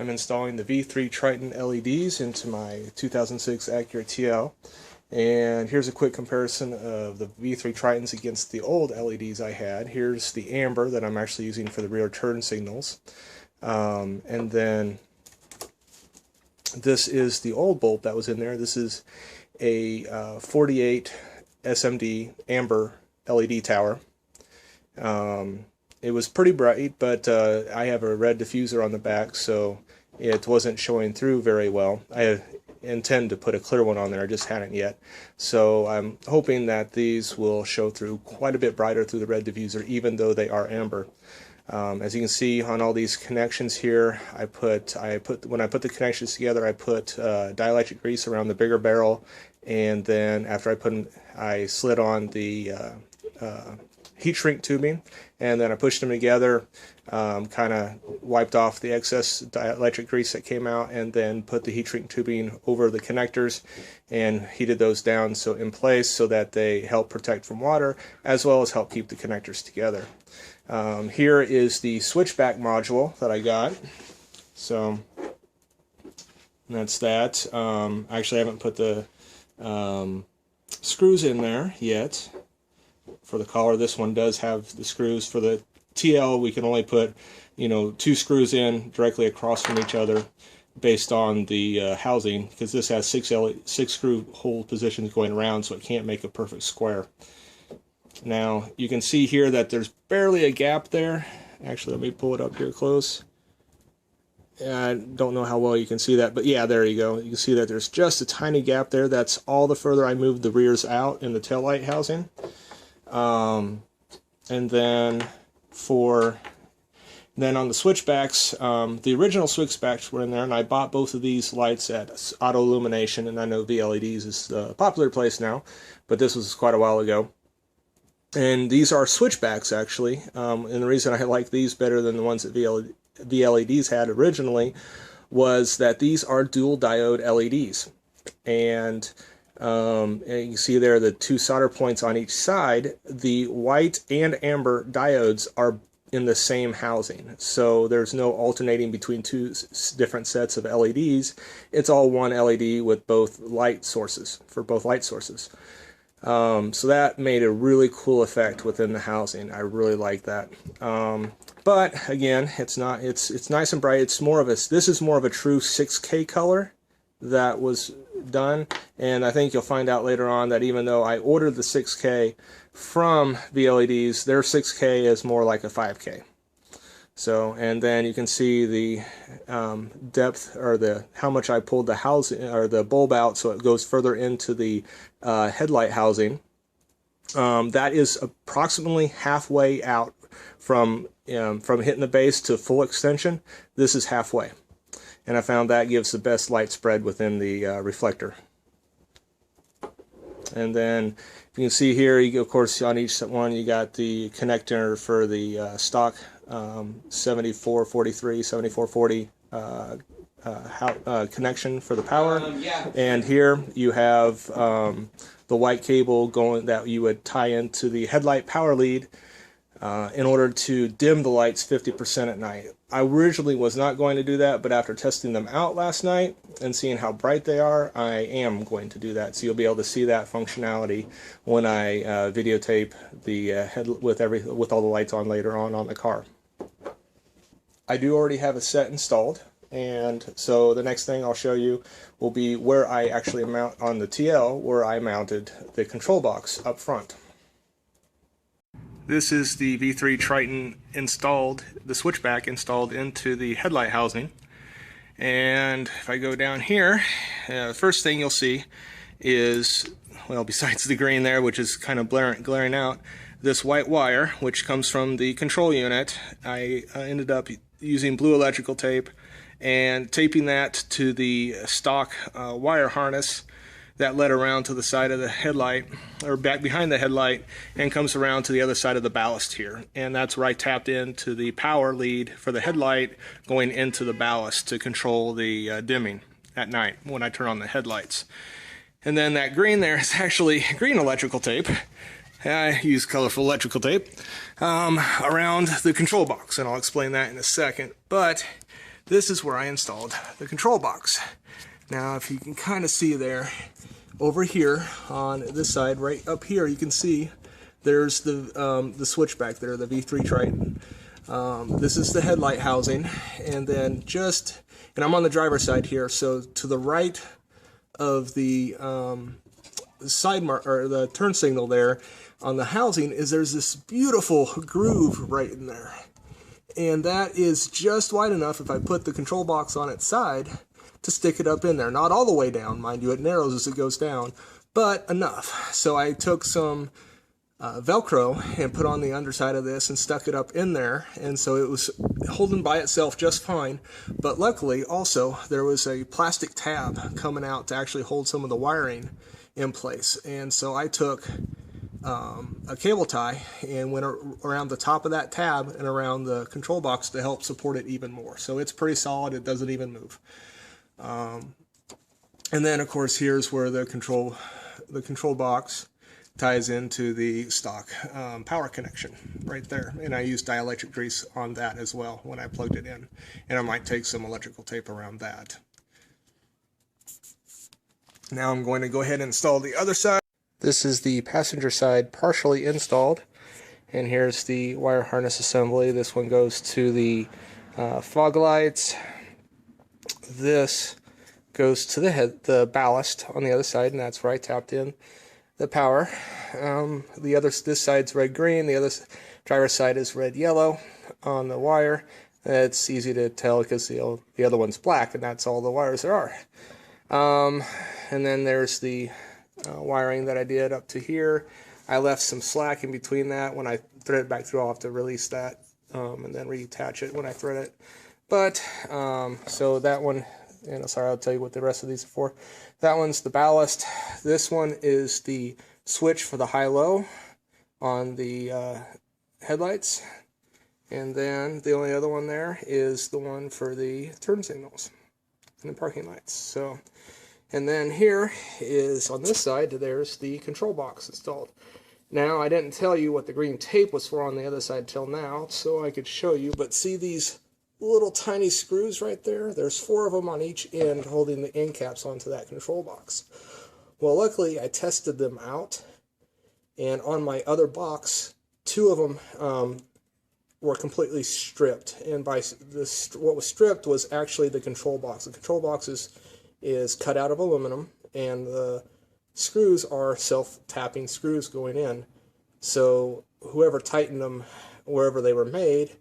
I'm installing the V3 Triton LEDs into my 2006 Acura TL. And here's a quick comparison of the V3 Tritons against the old LEDs I had. Here's the amber that I'm actually using for the rear turn signals. And then this is the old bulb that was in there. This is a 48 SMD amber LED tower. It was pretty bright, but I have a red diffuser on the back, so it wasn't showing through very well. I intend to put a clear one on there, I just hadn't yet. So I'm hoping that these will show through quite a bit brighter through the red diffuser, even though they are amber. As you can see on all these connections here, when I put the connections together, I put dielectric grease around the bigger barrel, and then after I slid on the heat shrink tubing, and then I pushed them together, kind of wiped off the excess dielectric grease that came out, and then put the heat shrink tubing over the connectors and heated those down in place so that they help protect from water as well as help keep the connectors together. Here is the switchback module that I got. So that's that. Actually, I haven't put the screws in there yet. For the collar, this one does have the screws. For the TL, we can only put, 2 screws in directly across from each other based on the housing, because this has 6 screw hole positions going around, so it can't make a perfect square. Now, you can see here that there's barely a gap there. Actually, let me pull it up here close. I don't know how well you can see that, but yeah, there you go. You can see that there's just a tiny gap there. That's all the further I moved the rears out in the taillight housing. And then on the switchbacks, the original switchbacks were in there, and I bought both of these lights at Autolumination, and I know VLEDs is a popular place now, but this was quite a while ago. And these are switchbacks, actually, and the reason I like these better than the ones that VLEDs had originally was that these are dual diode LEDs, and you can see there the 2 solder points on each side. The white and amber diodes are in the same housing, so there's no alternating between 2 different sets of LEDs. It's all one LED with both light sources, for both light sources. So that made a really cool effect within the housing. I really like that. But again, it's nice and bright. This is more of a true 6K color that was done, and I think you'll find out later on that even though I ordered the 6K from VLEDs, their 6K is more like a 5K. So, and then you can see the depth, or how much I pulled the housing or the bulb out, so it goes further into the headlight housing. That is approximately halfway out from hitting the base to full extension. This is halfway, and I found that gives the best light spread within the reflector. And then you can see here, of course, on each one you got the connector for the stock 7443, 7440 connection for the power. And here you have the white cable that you would tie into the headlight power lead in order to dim the lights 50% at night. I originally was not going to do that, but after testing them out last night and seeing how bright they are, I am going to do that. So you'll be able to see that functionality when I videotape the with all the lights on later on the car. I do already have a set installed, and so the next thing I'll show you will be where I actually mount on the TL, where I mounted the control box up front. This is the V3 Triton installed, the switchback installed into the headlight housing. And if I go down here, the first thing you'll see is, well, besides the green there, which is kind of glaring out, this white wire, which comes from the control unit. I ended up using blue electrical tape and taping that to the stock wire harness that led around to the side of the headlight, or back behind the headlight, and comes around to the other side of the ballast here. And that's where I tapped into the power lead for the headlight going into the ballast to control the dimming at night when I turn on the headlights. And then that green there is actually green electrical tape. I use colorful electrical tape around the control box, and I'll explain that in a second. But this is where I installed the control box. Now, if you can kind of see there, over here on this side, right up here, you can see there's the switchback there, the V3 Triton. This is the headlight housing, and then and I'm on the driver's side here, so to the right of the side or the turn signal there on the housing there's this beautiful groove right in there, and that is just wide enough if I put the control box on its side to stick it up in there. Not all the way down, mind you, it narrows as it goes down, but enough. So I took some Velcro and put on the underside of this and stuck it up in there, and so it was holding by itself just fine. But luckily also there was a plastic tab coming out to actually hold some of the wiring in place, and so I took a cable tie and went around the top of that tab and around the control box to help support it even more. So it's pretty solid, it doesn't even move. And then of course here's where the control box ties into the stock power connection right there, and I used dielectric grease on that as well when I plugged it in, and I might take some electrical tape around that. Now I'm going to go ahead and install the other side. This is the passenger side partially installed, and here's the wire harness assembly. This one goes to the fog lights. This goes to the ballast on the other side, and that's where I tapped in the power. This side's red-green, the other driver's side is red-yellow on the wire. It's easy to tell because the other one's black, and that's all the wires there are. And then there's the wiring that I did up to here. I left some slack in between that. When I thread it back through, I'll have to release that and then reattach it when I thread it. But, so that one, sorry, I'll tell you what the rest of these are for. That one's the ballast. This one is the switch for the high-low on the headlights. And then the only other one there is the one for the turn signals and the parking lights. So, and then here is, on this side, there's the control box installed. Now, I didn't tell you what the green tape was for on the other side till now, so I could show you, but see these little tiny screws right there? There's 4 of them on each end holding the end caps onto that control box. Well, luckily I tested them out, and on my other box, 2 of them were completely stripped, and by this, what was stripped was actually the control box. The control box is cut out of aluminum, and the screws are self-tapping screws going in. So whoever tightened them wherever they were made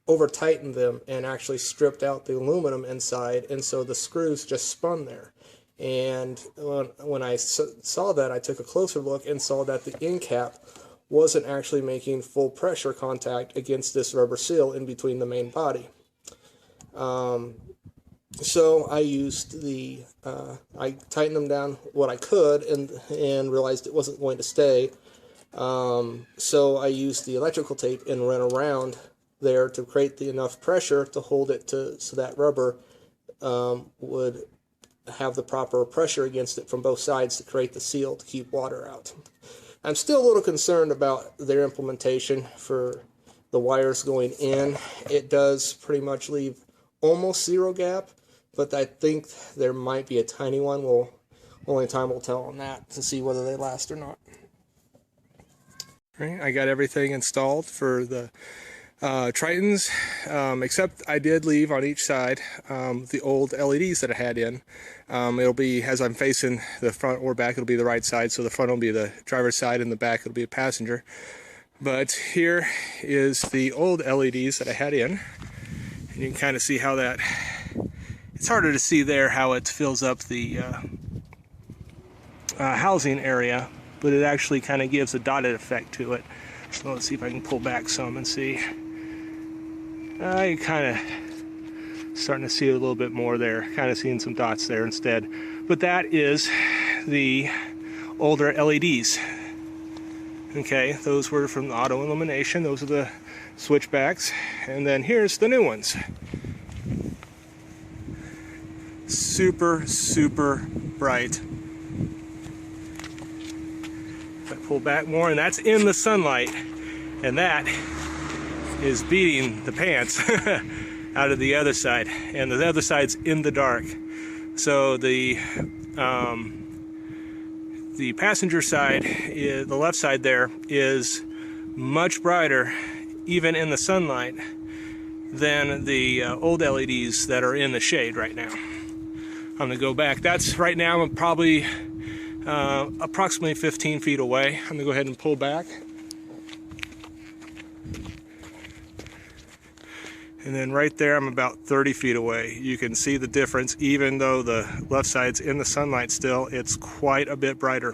over-tightened them and actually stripped out the aluminum inside, and so the screws just spun there. And when I saw that, I took a closer look and saw that the end cap wasn't actually making full pressure contact against this rubber seal in between the main body. So I used I tightened them down what I could and realized it wasn't going to stay. So I used the electrical tape and ran around there to create enough pressure to hold it so that rubber would have the proper pressure against it from both sides to create the seal to keep water out. I'm still a little concerned about their implementation for the wires going in. It does pretty much leave almost zero gap, but I think there might be a tiny one. Only time will tell on that to see whether they last or not. All right, I got everything installed for the Tritons, except I did leave on each side the old LEDs that I had in. It'll be, as I'm facing the front or back, it'll be the right side, so the front will be the driver's side and the back it'll be a passenger. But here is the old LEDs that I had in, and you can kind of see how that, it's harder to see there how it fills up the housing area, but it actually kind of gives a dotted effect to it. So let's see if I can pull back some and see. I kind of starting to see a little bit more there, kind of seeing some dots there instead. But that is the older LEDs. Okay, those were from the Autolumination. Those are the Switchbacks. And then here's the new ones. Super, super bright. If I pull back more, and that's in the sunlight. And that is beating the pants. out of the other side, and the other side's in the dark. So the passenger side, the left side there, is much brighter, even in the sunlight, than the old LEDs that are in the shade right now. I'm gonna go back. That's right now, I'm probably approximately 15 feet away. I'm gonna go ahead and pull back. And then right there, I'm about 30 feet away. You can see the difference. Even though the left side's in the sunlight still, it's quite a bit brighter.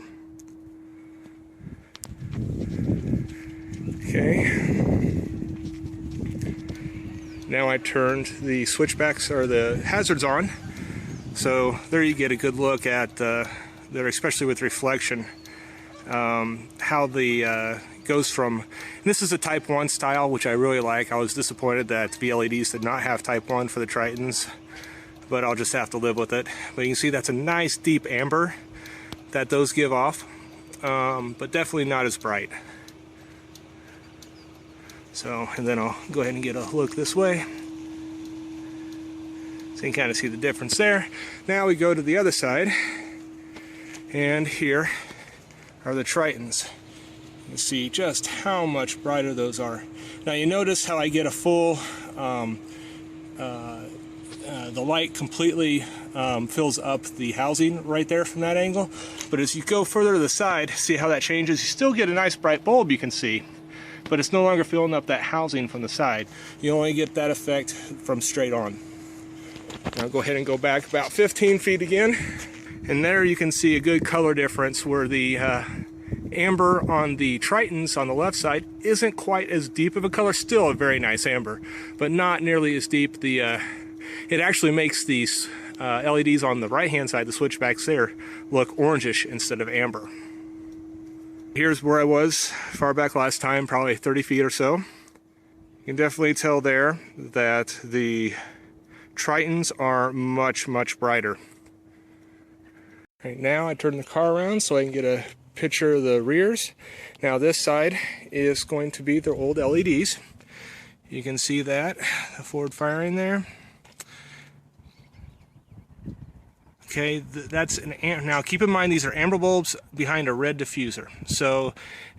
Okay. Now I turned the switchbacks or the hazards on. So there you get a good look at, there, especially with reflection, how the goes from, and this is a Type 1 style, which I really like. I was disappointed that VLEDs did not have Type 1 for the Tritons, but I'll just have to live with it. But you can see that's a nice deep amber that those give off, but definitely not as bright. So, and then I'll go ahead and get a look this way. So you can kind of see the difference there. Now we go to the other side, and here are the Tritons. You can see just how much brighter those are. Now you notice how I get a full, the light completely fills up the housing right there from that angle. But as you go further to the side, see how that changes? You still get a nice bright bulb, you can see, but it's no longer filling up that housing from the side. You only get that effect from straight on. Now I'll go ahead and go back about 15 feet again. And there you can see a good color difference where the amber on the Tritons on the left side isn't quite as deep of a color. Still a very nice amber, but not nearly as deep. It actually makes these LEDs on the right hand side, the switchbacks there, look orangish instead of amber. Here's where I was far back last time, probably 30 feet or so. You can definitely tell there that the Tritons are much, much brighter. Right now I turn the car around so I can get a picture of the rears. Now this side is going to be their old LEDs. You can see that, the forward firing there. Okay, that's an now keep in mind these are amber bulbs behind a red diffuser. So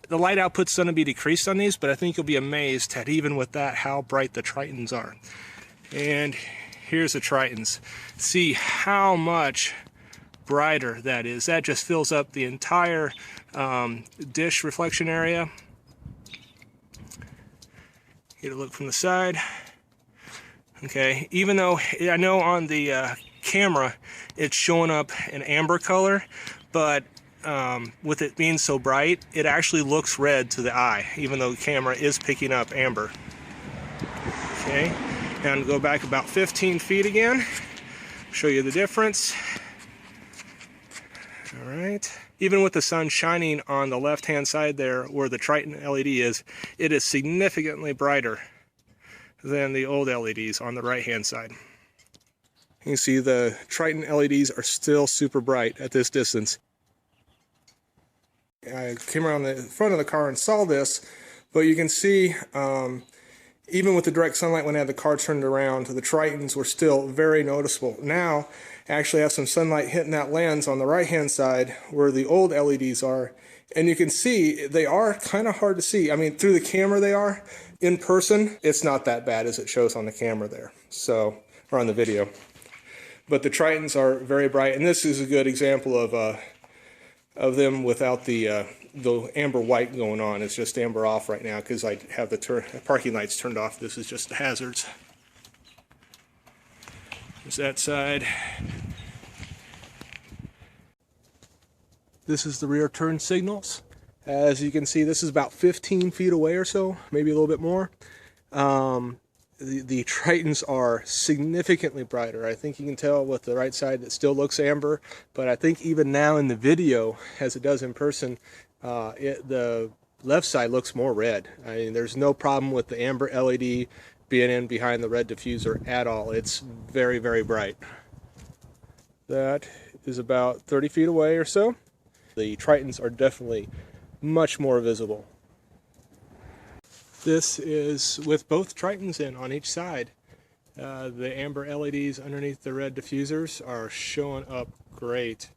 the light output's going to be decreased on these, but I think you'll be amazed at even with that how bright the Tritons are. And here's the Tritons. See how much brighter that is. That just fills up the entire dish reflection area. Get a look from the side. Okay, even though I know on the camera it's showing up an amber color, but with it being so bright, it actually looks red to the eye, even though the camera is picking up amber. Okay, and go back about 15 feet again, show you the difference. All right, even with the sun shining on the left hand side there where the Triton LED is, it is significantly brighter than the old LEDs on the right hand side. You can see the Triton LEDs are still super bright at this distance. I came around the front of the car and saw this, but you can see even with the direct sunlight when I had the car turned around, the Tritons were still very noticeable. Now I actually have some sunlight hitting that lens on the right hand side where the old LEDs are, and you can see they are kind of hard to see. I mean, through the camera they are. In person, it's not that bad as it shows on the camera there, so, or on the video. But the Tritons are very bright, and this is a good example of them without the amber white going on. It's just amber off right now because I have the parking lights turned off. This is just the hazards. There's that side. This is the rear turn signals. As you can see, this is about 15 feet away or so, maybe a little bit more. The Tritons are significantly brighter. I think you can tell with the right side it still looks amber, but I think even now in the video, as it does in person, the left side looks more red. I mean, there's no problem with the amber LED being in behind the red diffuser at all. It's very, very bright. That is about 30 feet away or so. The Tritons are definitely much more visible. This is with both Tritons in on each side. The amber LEDs underneath the red diffusers are showing up great.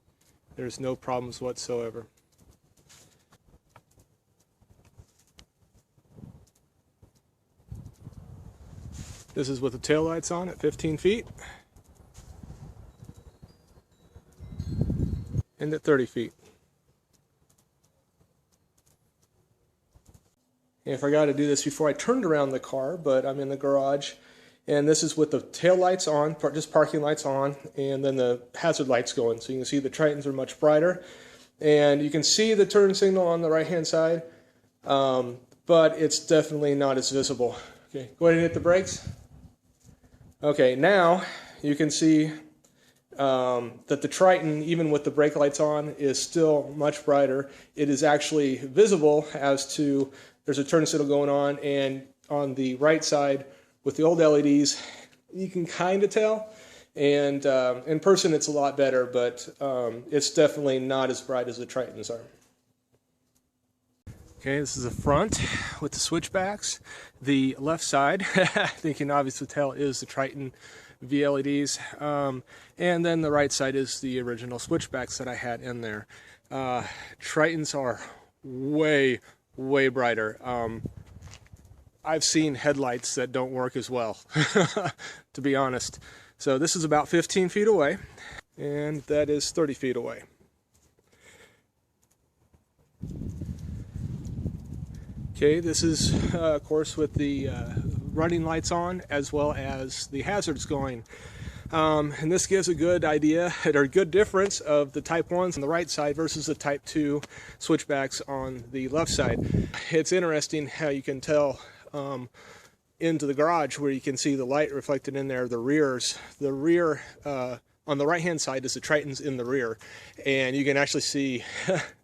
There's no problems whatsoever. This is with the tail lights on at 15 feet and at 30 feet. And I forgot to do this before I turned around the car, but I'm in the garage. And this is with the tail lights on, just parking lights on, and then the hazard lights going. So you can see the Tritons are much brighter. And you can see the turn signal on the right-hand side, but it's definitely not as visible. Okay, go ahead and hit the brakes. Okay, now you can see that the Triton, even with the brake lights on, is still much brighter. It is actually visible as to there's a turn signal going on, and on the right side with the old LEDs, you can kind of tell. And in person, it's a lot better, but it's definitely not as bright as the Tritons are. Okay, this is the front with the switchbacks. The left side, I think you can obviously tell, is the Triton VLEDs. And then the right side is the original switchbacks that I had in there. Tritons are way brighter. I've seen headlights that don't work as well, to be honest. So this is about 15 feet away, and that is 30 feet away. Okay, this is, of course, with the running lights on as well as the hazards going. And this gives a good idea, or a good difference of the Type 1s on the right side versus the Type 2 switchbacks on the left side. It's interesting how you can tell into the garage where you can see the light reflected in there, the rears. The rear on the right hand side is the Tritons in the rear, and you can actually see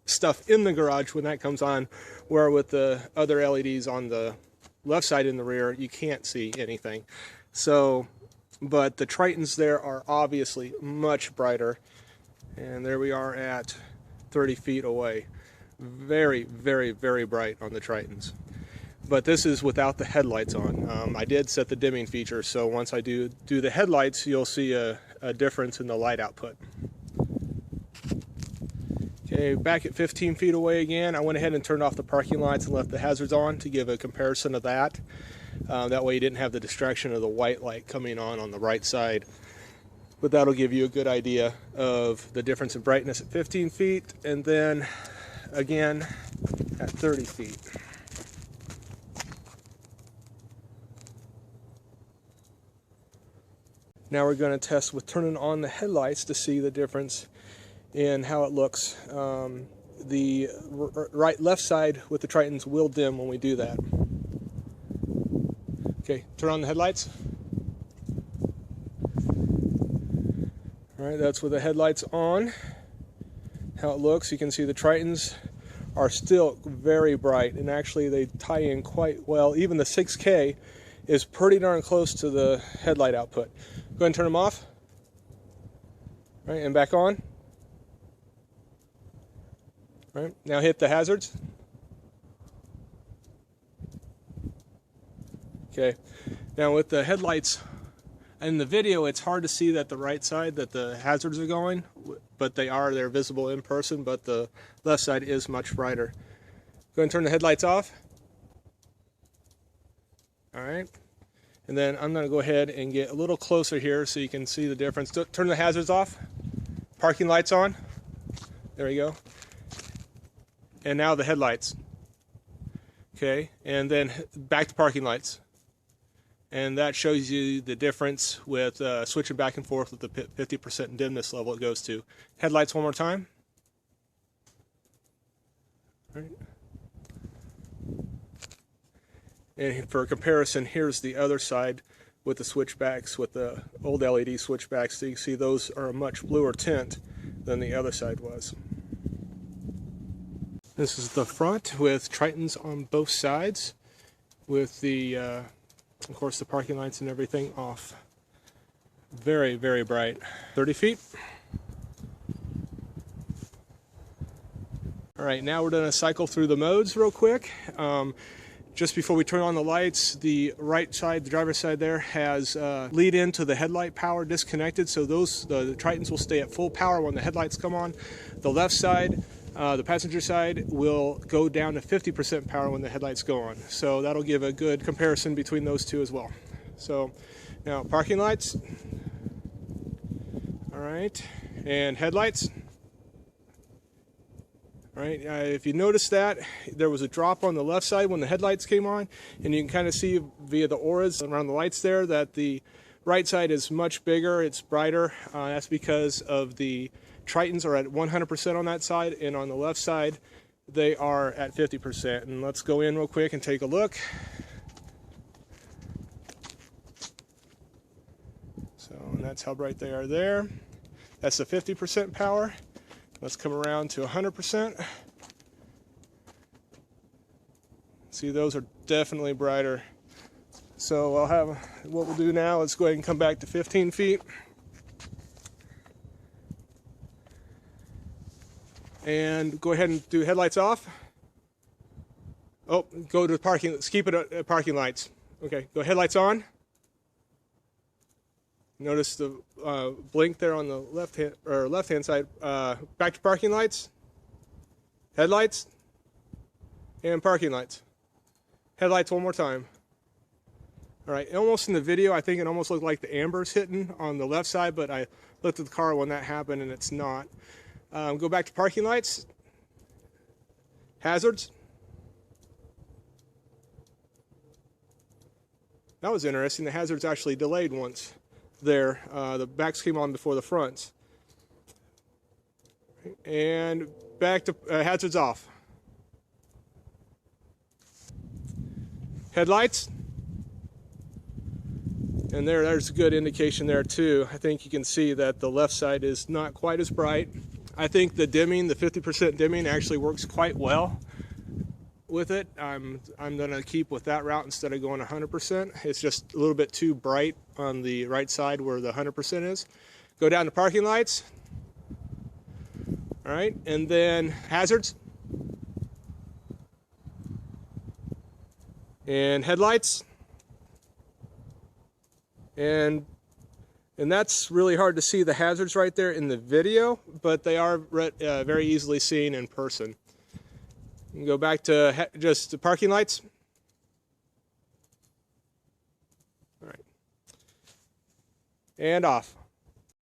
stuff in the garage when that comes on, where with the other LEDs on the left side in the rear you can't see anything. So, but the Tritons there are obviously much brighter, and there we are at 30 feet away. Very bright on the Tritons. But this is without the headlights on. I did set the dimming feature, so once I do the headlights, you'll see a difference in the light output. Okay, back at 15 feet away again, I went ahead and turned off the parking lights and left the hazards on to give a comparison of that. That way you didn't have the distraction of the white light coming on the right side. But that'll give you a good idea of the difference in brightness at 15 feet, and then again at 30 feet. Now we're going to test with turning on the headlights to see the difference in how it looks. The left side with the Tritons will dim when we do that. Okay, turn on the headlights. All right, that's with the headlights on. How it looks, you can see the Tritons are still very bright, and actually they tie in quite well. Even the 6K is pretty darn close to the headlight output. Go ahead and turn them off. All right, and back on. All right, now hit the hazards. Okay, now with the headlights in the video, it's hard to see that the right side that the hazards are going, but they're visible in person, but the left side is much brighter. Go ahead and turn the headlights off. All right. And then I'm going to go ahead and get a little closer here so you can see the difference. Turn the hazards off. Parking lights on. There we go. And now the headlights. Okay, and then back to parking lights. And that shows you the difference with switching back and forth with the 50% dimness level it goes to. Headlights one more time. All right. And for comparison, here's the other side with the switchbacks, with the old LED switchbacks. So you can see those are a much bluer tint than the other side was. This is the front with Tritons on both sides, with the, of course, the parking lights and everything off. Very bright. 30 feet. All right, now we're going to cycle through the modes real quick. just before we turn on the lights, the right side, the driver's side there, has lead into the headlight power disconnected, so the Tritons will stay at full power when the headlights come on. The left side, the passenger side, will go down to 50% power when the headlights go on. So that'll give a good comparison between those two as well. So now parking lights, all right, and headlights. All right, if you notice that, there was a drop on the left side when the headlights came on, and you can kind of see via the auras around the lights there that the right side is much bigger, it's brighter. That's because of the Tritons are at 100% on that side, and on the left side, they are at 50%. And let's go in real quick and take a look. So, and that's how bright they are there. That's the 50% power. Let's come around to 100%. See, those are definitely brighter. So what we'll do now is go ahead and come back to 15 feet. And go ahead and do headlights off. Oh, go to parking, let's keep it at parking lights. Okay, go headlights on. Notice the blink there on the left-hand side. Back to parking lights, headlights, and parking lights. Headlights one more time. All right, almost in the video, I think it almost looked like the amber's hitting on the left side, but I looked at the car when that happened, and it's not. Go back to parking lights, hazards. That was interesting. The hazards actually delayed once. There, the backs came on before the fronts. And back to hazards off. Headlights. And there's a good indication there too. I think you can see that the left side is not quite as bright. I think the dimming, the 50% dimming, actually works quite well with it. I'm going to keep with that route instead of going 100%. It's just a little bit too bright on the right side where the 100% is. Go down to parking lights. All right, and then hazards. And headlights. And that's really hard to see the hazards right there in the video, but they are very easily seen in person. You can go back to just the parking lights. All right. And off.